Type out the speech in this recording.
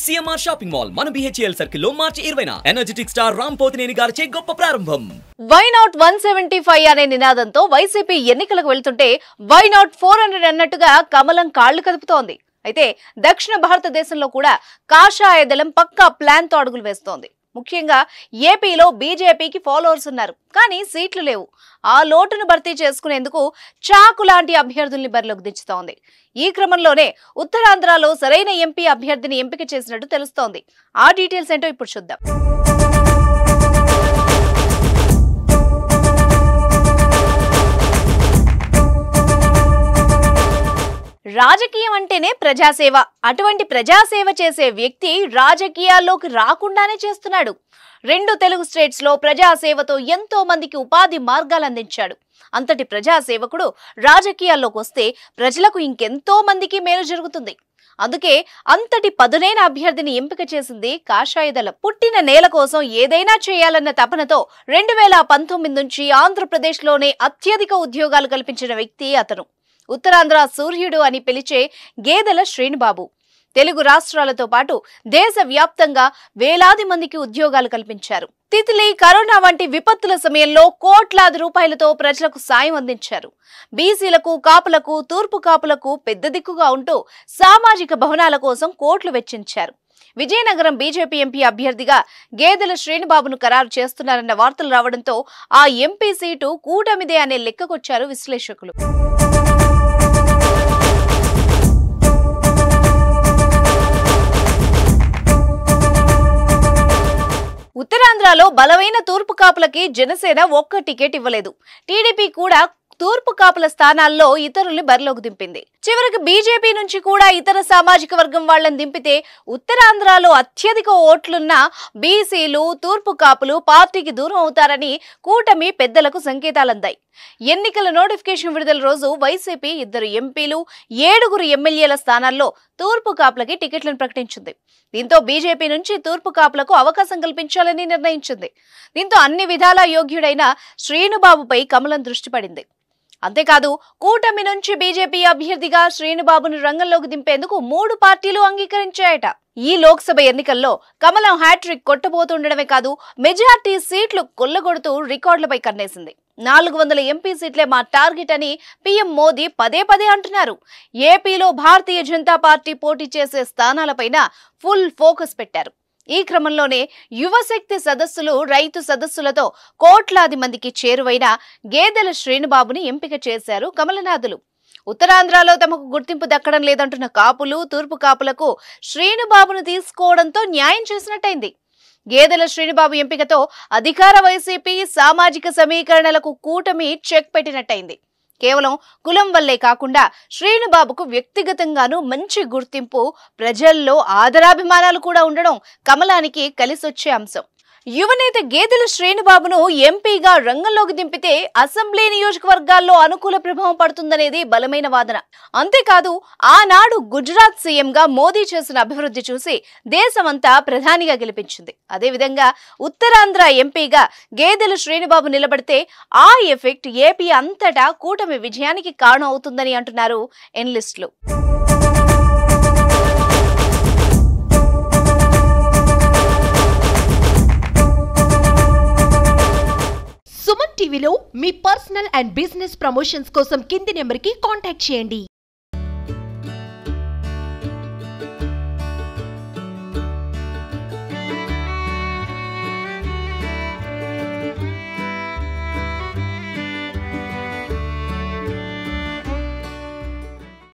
CMR shopping mall మన BHEL circle లో మార్చి 20న energetic star Ram Pothineni గారిచే గొప్ప ప్రారంభం. వై నాట్ 175 అనే నినాదంతో వైసీపీ ఎన్నికలకు వెళ్తుంటే వై నాట్ 400 అన్నట్టుగా కమలం కాళ్లు కదుపుతోంది. అయితే దక్షిణ భారతదేశంలో కూడా కాషాయ దళం పక్కా ప్లాన్ తో అడుగులు వేస్తోంది. ముఖ్యంగా ఏపీలో బీజేపీకి ఫాలోవర్స్ ఉన్నారు, కానీ సీట్లు లేవు. ఆ లోటును భర్తీ చేసుకునేందుకు చాకు లాంటి అభ్యర్థుల్ని బరిలోకి దించుతోంది. ఈ క్రమంలోనే ఉత్తరాంధ్రలో సరైన ఎంపీ అభ్యర్థిని ఎంపిక చేసినట్టు తెలుస్తోంది. ఆ డీటెయిల్స్ ఏంటో ఇప్పుడు చూద్దాం. రాజకీయం అంటేనే ప్రజాసేవ. అటువంటి ప్రజాసేవ చేసే వ్యక్తి రాజకీయాల్లోకి రాకుండానే చేస్తున్నాడు. 2 తెలుగు స్టేట్స్ లో ప్రజాసేవతో ఎంతో మందికి ఉపాధి మార్గాలు అందించాడు. అంతటి ప్రజాసేవకుడు రాజకీయాల్లోకి వస్తే ప్రజలకు ఇంకెంతో మందికి మేలు జరుగుతుంది. అందుకే అంతటి పదునైన అభ్యర్థిని ఎంపిక చేసింది కాషాయ దళం. పుట్టిన నేల కోసం ఏదైనా చేయాలన్న తపనతో 2019 నుంచి ఆంధ్రప్రదేశ్లోనే అత్యధిక ఉద్యోగాలు కల్పించిన వ్యక్తి అతను. ఉత్తరాంధ్ర సూర్యుడు అని పిలిచే గేదెల శ్రీనుబాబు తెలుగు రాష్ట్రాలతో పాటు దేశవ్యాప్తంగా వేలాది మందికి ఉద్యోగాలు కల్పించారు. తిత్లీ, కరోనా వంటి విపత్తుల సమయంలో కోట్లాది రూపాయలతో ప్రజలకు సాయం అందించారు. బీసీలకు, కాపులకు, తూర్పు కాపులకు పెద్ద దిక్కుగా ఉంటూ సామాజిక భవనాల కోసం కోట్లు వెచ్చించారు. విజయనగరం బీజేపీ ఎంపీ అభ్యర్థిగా గేదెల శ్రీనుబాబును ఖరారు చేస్తున్నారన్న వార్తలు రావడంతో ఆ ఎంపీ సీటు కూటమిదే అనే లెక్కకొచ్చారు విశ్లేషకులు. ఉత్తరాంధ్రలో బలమైన తూర్పు కాపులకి జనసేన ఒక్క టికెట్ ఇవ్వలేదు. టీడీపీ కూడా తూర్పు కాపుల స్థానాల్లో ఇతరుల్ని బరిలోకి దింపింది. చివరికి బీజేపీ నుంచి కూడా ఇతర సామాజిక వర్గం వాళ్లను దింపితే ఉత్తరాంధ్రలో అత్యధిక ఓట్లున్న బీసీలు, తూర్పు కాపులు పార్టీకి దూరం అవుతారని కూటమి పెద్దలకు సంకేతాలందాయి. ఎన్నికల నోటిఫికేషన్ విడుదల రోజు వైసీపీ 2 ఎంపీలు, 7 ఎమ్మెల్యేల స్థానాల్లో తూర్పు కాపులకి టికెట్లను ప్రకటించింది. దీంతో బీజేపీ నుంచి తూర్పు కాపులకు అవకాశం కల్పించాలని నిర్ణయించింది. దీంతో అన్ని విధాలా యోగ్యుడైన శ్రీనుబాబుపై కమలం దృష్టి పడింది. అంతేకాదు కూటమి నుంచి బీజేపీ అభ్యర్థిగా శ్రీనుబాబును రంగంలోకి దింపేందుకు 3 పార్టీలు అంగీకరించాయట. ఈ లోక్సభ ఎన్నికల్లో కమలం హ్యాట్రిక్ కొట్టబోతుండడమే కాదు, మెజార్టీ సీట్లు కొల్లగొడుతూ రికార్డులపై కన్నేసింది. 400 ఎంపీ సీట్లే మా టార్గెట్ అని పీఎం మోదీ పదే అంటున్నారు. ఏపీలో భారతీయ జనతా పార్టీ పోటీ చేసే స్థానాలపైన ఫుల్ ఫోకస్ పెట్టారు. ఈ క్రమంలోనే యువశక్తి సదస్సులు, రైతు సదస్సులతో కోట్లాది మందికి చేరువైన గేదెల శ్రీనుబాబుని ఎంపిక చేశారు కమలనాథులు. ఉత్తరాంధ్రలో తమకు గుర్తింపు దక్కడం లేదంటున్న కాపులు, తూర్పు కాపులకు శ్రీనుబాబును తీసుకోవడంతో న్యాయం చేసినట్టయింది. గేదెల శ్రీనుబాబు ఎంపికతో అధికార వైసీపీ సామాజిక సమీకరణలకు కూటమి చెక్ పెట్టినట్టయింది. కేవలం కులం వల్లే కాకుండా శ్రీనుబాబుకు వ్యక్తిగతంగానూ మంచి గుర్తింపు, ప్రజల్లో ఆదరాభిమానాలు కూడా ఉండడం కమలానికి కలిసొచ్చే అంశం. యువనేత గేదెల శ్రీనుబాబును ఎంపీగా రంగంలోకి దింపితే అసెంబ్లీ నియోజకవర్గాల్లో అనుకూల ప్రభావం పడుతుందనేది బలమైన వాదన. అంతేకాదు ఆనాడు గుజరాత్ సీఎంగా మోదీ చేసిన అభివృద్ధి చూసి దేశమంతా ప్రధానిగా గెలిపించింది. అదేవిధంగా ఉత్తరాంధ్ర ఎంపీగా గేదెల శ్రీనుబాబు నిలబడితే ఆ ఎఫెక్ట్ ఏపీ అంతటా కూటమి విజయానికి కారణం అవుతుందని అంటున్నారు ఎనలిస్టులు. సుమన్ టీవీలో మీ పర్సనల్ అండ్ బిజినెస్ ప్రమోషన్స్ కోసం కింది నెంబర్కి కాంటాక్ట్ చేయండి.